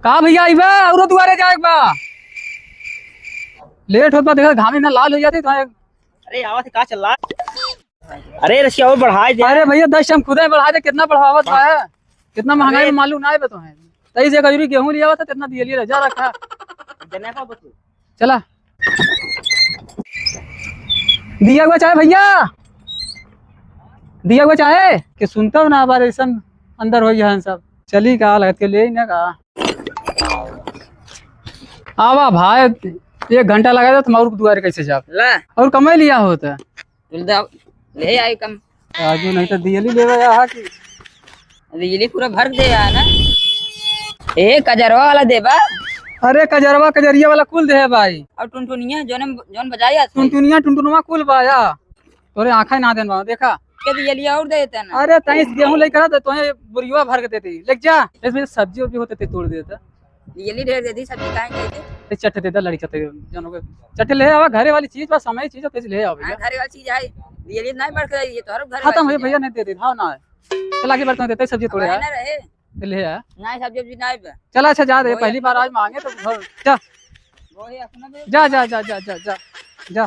कहा भैया आई बा और दुआरे जाए बा लेट होत बा देखा घाम ना लाल हो जाती तो। अरे आवाज का चल रहा। अरे रशिया और बढ़ाए दे। अरे भैया 10 हम खुद ही बढ़ा दे कितना बढ़ावत बा है कितना महंगाई में मालूम ना है तो है 23 गजरी गेहूं लिया हुआ था कितना दिया लिया जा रखा चला दिया हुआ चाहे भैया दिया हुआ चाहे कि सुनता हूँ ना बार ऐसा अंदर हो गया सब चली का लगत के ले ना का आवा भाई 1 घंटा लगा था तुम्हारे दुआरे कैसे जा और कमाई लिया होता ले आई कम आजू नहीं तो दियली लेवा या कि बिजली पूरा भर दे यार ना। ए कजरवा वाला देबा। अरे कजरवा कजरिया वाला कुल दे है भाई और टुनटुनिया जोन बजाया टुनटुनिया टुनटुनवा कुल बाया तोरे आंखें ना देनवा देखा के बिजली और दे देता ना। अरे तैस गेहूं लेकर तो तोहे बुरिया भर के देती लेक जा इसमें सब्जी वब्जी होते थे तोड़ देता बिजली ढेर दे दी सब्जी काहे कहते ते चट देता लड़ी चट जनो के चट ले आवा घरे वाली चीज बा समय चीज होते ले आओ भैया घरे वाली चीज है बिजली नहीं बढ़ के ये तो हर घर खत्म हो भैया नहीं देते हां ना चला के बर्तन देते सब्जी तोड़े ना रहे ले आ नहीं सब्जी नहीं चला अच्छा जा दे पहली बार आज मांगे तो जा वो है अपना जा जा जा जा जा जा